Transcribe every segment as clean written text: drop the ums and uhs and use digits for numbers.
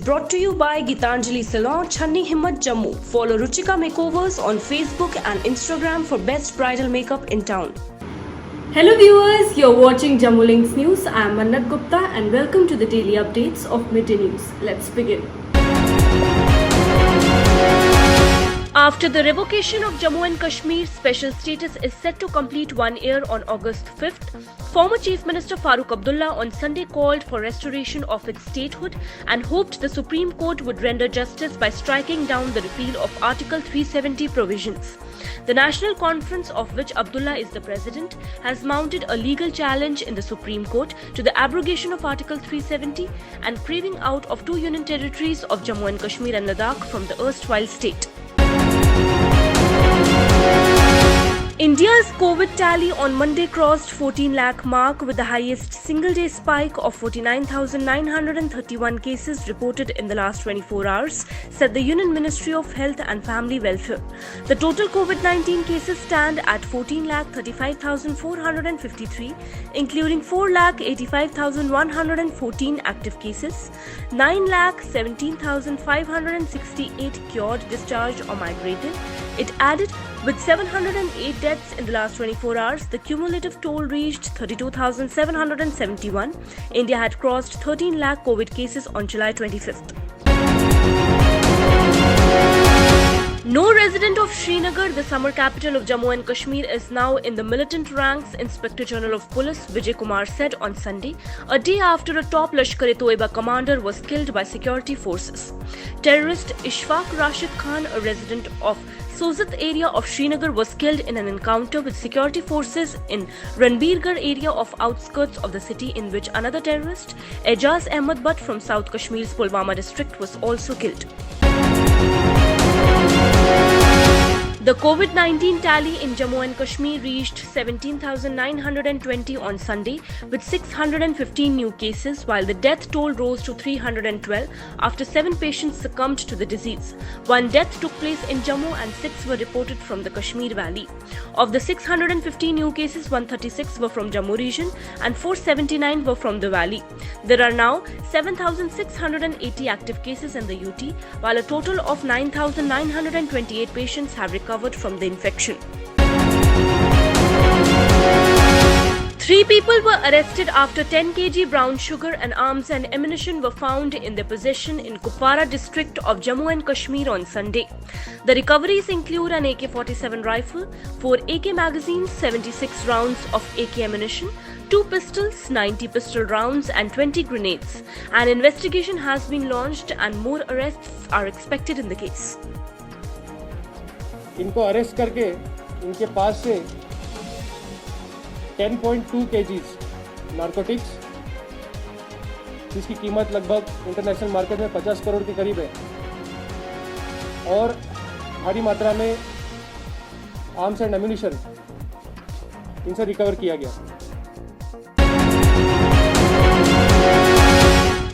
brought to you by Gitanjali Salon, Channi Himmat, Jammu. Follow Ruchika Makeovers on Facebook and Instagram for best bridal makeup in town. Hello viewers, you're watching Jammu Links News. I am Mannat Gupta and welcome to the daily updates of Midday News. Let's begin. After the revocation of Jammu and Kashmir's special status is set to complete 1 year on August 5th, former Chief Minister Farooq Abdullah on Sunday called for restoration of its statehood and hoped the Supreme Court would render justice by striking down the repeal of Article 370 provisions. The National Conference, of which Abdullah is the president, has mounted a legal challenge in the Supreme Court to the abrogation of Article 370 and carving out of 2 union territories of Jammu and Kashmir and Ladakh from the erstwhile state. India's COVID tally on Monday crossed 14 lakh mark with the highest single-day spike of 49,931 cases reported in the last 24 hours, said the Union Ministry of Health and Family Welfare. The total COVID-19 cases stand at 14,35,453, including 4,85,114 active cases, 9,17,568 cured, discharged or migrated. It added, with 708 deaths in the last 24 hours, the cumulative toll reached 32,771. India had crossed 13 lakh COVID cases on July 25th. No resident of Srinagar, the summer capital of Jammu and Kashmir, is now in the militant ranks, Inspector General of Police Vijay Kumar said on Sunday, a day after a top Lashkar-e-Toiba commander was killed by security forces. Terrorist Ishfaq Rashid Khan, a resident of Sozat area of Srinagar, was killed in an encounter with security forces in Ranbirgarh area of outskirts of the city, in which another terrorist, Ejaz Ahmed Butt from South Kashmir's Pulwama district, was also killed. The COVID-19 tally in Jammu and Kashmir reached 17,920 on Sunday, with 615 new cases, while the death toll rose to 312 after 7 patients succumbed to the disease. 1 death took place in Jammu and 6 were reported from the Kashmir Valley. Of the 650 new cases, 136 were from Jammu region and 479 were from the Valley. There are now 7,680 active cases in the UT, while a total of 9,928 patients have recovered from the infection. 3 people were arrested after 10 kg brown sugar and arms and ammunition were found in their possession in Kupwara district of Jammu and Kashmir on Sunday. The recoveries include an AK-47 rifle, 4 AK magazines, 76 rounds of AK ammunition, 2 pistols, 90 pistol rounds and 20 grenades. An investigation has been launched and more arrests are expected in the case. इनको arrest करके इनके पास से 10.2 kgs narcotics, जिसकी कीमत लगभग international market में 50 करोड़ के करीब है, और भारी मात्रा में आर्म्स एंड एम्यूनिशन इनसे रिकवर किया गया.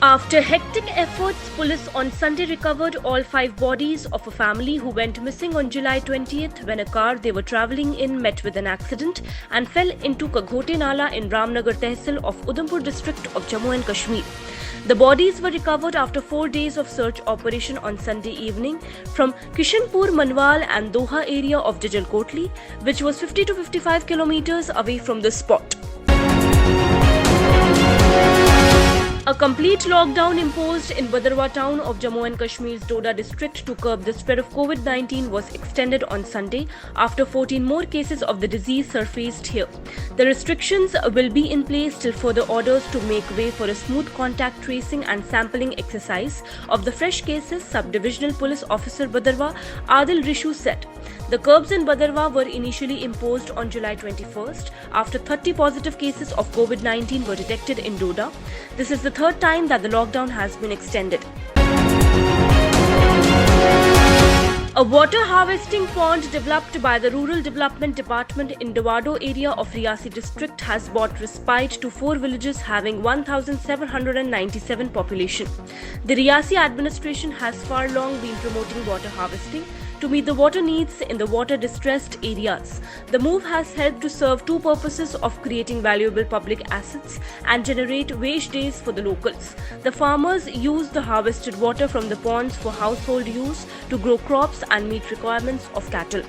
After hectic efforts, police on Sunday recovered all 5 bodies of a family who went missing on July 20th when a car they were travelling in met with an accident and fell into Kaghote Nala in Ramnagar Tehsil of Udhampur district of Jammu and Kashmir. The bodies were recovered after 4 days of search operation on Sunday evening from Kishanpur, Manwal and Doha area of Jajal Kotli, which was 50 to 55 kilometers away from the spot. A complete lockdown imposed in Bhadarwah town of Jammu and Kashmir's Doda district to curb the spread of COVID-19 was extended on Sunday after 14 more cases of the disease surfaced here. The restrictions will be in place till further orders to make way for a smooth contact tracing and sampling exercise of the fresh cases, Sub-Divisional Police Officer Bhadarwah Adil Rishu said. The curbs in Bhadarwah were initially imposed on July 21st after 30 positive cases of COVID-19 were detected in Doda. This is the 3rd time that the lockdown has been extended. A water harvesting pond developed by the Rural Development Department in Dawado area of Riyasi district has brought respite to 4 villages having 1,797 population. The Riyasi administration has for long been promoting water harvesting to meet the water needs in the water-distressed areas. The move has helped to serve two purposes of creating valuable public assets and generate wage days for the locals. The farmers use the harvested water from the ponds for household use to grow crops and meet requirements of cattle.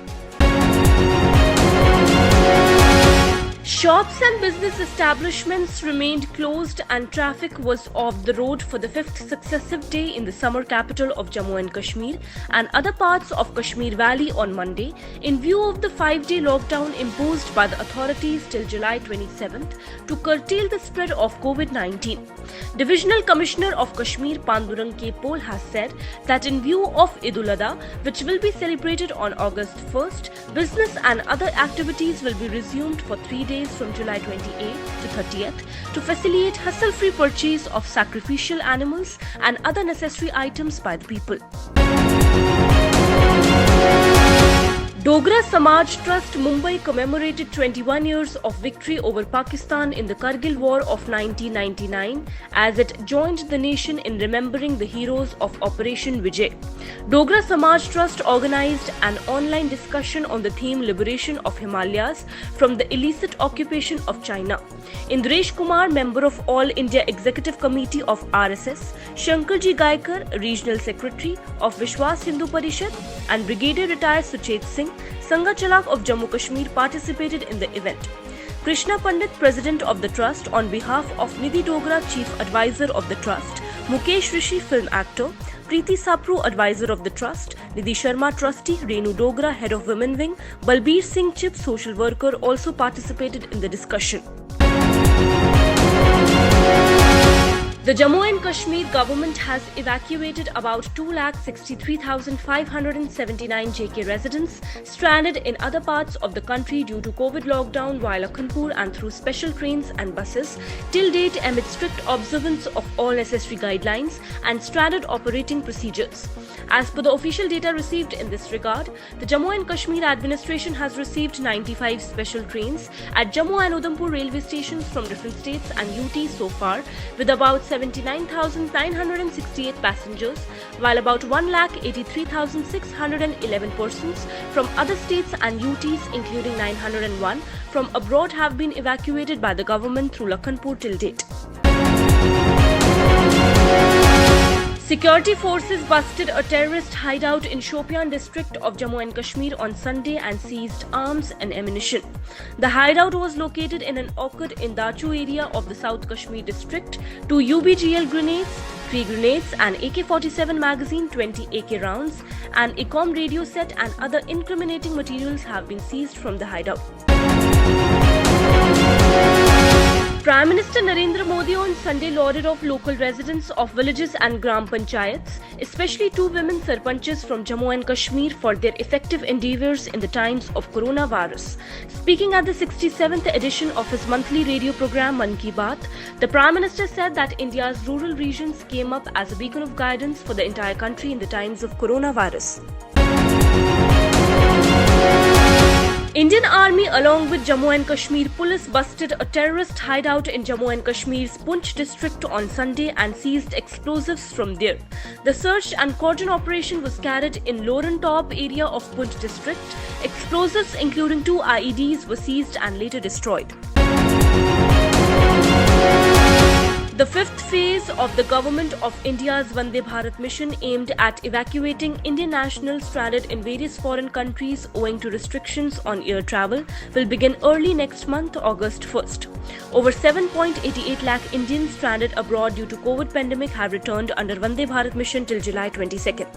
Shops and business establishments remained closed and traffic was off the road for the fifth successive day in the summer capital of Jammu and Kashmir and other parts of Kashmir Valley on Monday in view of the 5-day lockdown imposed by the authorities till July 27th to curtail the spread of COVID-19. Divisional Commissioner of Kashmir Pandurang K. Pol has said that in view of Eid-ul-Adha, which will be celebrated on August 1st, business and other activities will be resumed for 3 days from July 28th to 30th to facilitate hassle-free purchase of sacrificial animals and other necessary items by the people. Dogra Samaj Trust Mumbai commemorated 21 years of victory over Pakistan in the Kargil War of 1999 as it joined the nation in remembering the heroes of Operation Vijay. Dogra Samaj Trust organized an online discussion on the theme Liberation of Himalayas from the illicit occupation of China. Indresh Kumar, member of All India Executive Committee of RSS, Shankarji Gaikar, Regional Secretary of Vishwas Hindu Parishad, and Brigadier Retired Suchet Singh, Sangha Chalak of Jammu Kashmir participated in the event. Krishna Pandit, President of the Trust, on behalf of Nidhi Dogra, Chief Advisor of the Trust, Mukesh Rishi, Film Actor, Preeti Sapru, Advisor of the Trust, Nidhi Sharma, Trustee, Renu Dogra, Head of Women Wing, Balbir Singh Chip, Social Worker, also participated in the discussion. The Jammu and Kashmir government has evacuated about 2,63,579 JK residents stranded in other parts of the country due to COVID lockdown via Lakhanpur and through special trains and buses till date amid strict observance of all necessary guidelines and standard operating procedures. As per the official data received in this regard, the Jammu and Kashmir administration has received 95 special trains at Jammu and Udhampur railway stations from different states and UT so far, with about 79,968 passengers, while about 1,83,611 persons from other states and UTs, including 901 from abroad, have been evacuated by the government through Lakhanpur till date. Security forces busted a terrorist hideout in Shopian district of Jammu and Kashmir on Sunday and seized arms and ammunition. The hideout was located in an orchard in Dachu area of the South Kashmir district. 2 UBGL grenades, 3 grenades, an AK-47 magazine, 20 AK rounds, an ECOM radio set and other incriminating materials have been seized from the hideout. Prime Minister Narendra Modi on Sunday lauded off local residents of villages and Gram Panchayats, especially 2 women Sarpanches from Jammu and Kashmir, for their effective endeavours in the times of coronavirus. Speaking at the 67th edition of his monthly radio program Mann Ki Baat, the Prime Minister said that India's rural regions came up as a beacon of guidance for the entire country in the times of coronavirus. Indian Army along with Jammu and Kashmir Police busted a terrorist hideout in Jammu and Kashmir's Poonch district on Sunday and seized explosives from there. The search and cordon operation was carried in Loran Top area of Poonch district. Explosives including 2 IEDs were seized and later destroyed. The 5th phase of the Government of India's Vande Bharat mission aimed at evacuating Indian nationals stranded in various foreign countries owing to restrictions on air travel will begin early next month, August 1st. Over 7.88 lakh Indians stranded abroad due to COVID pandemic have returned under Vande Bharat mission till July 22nd.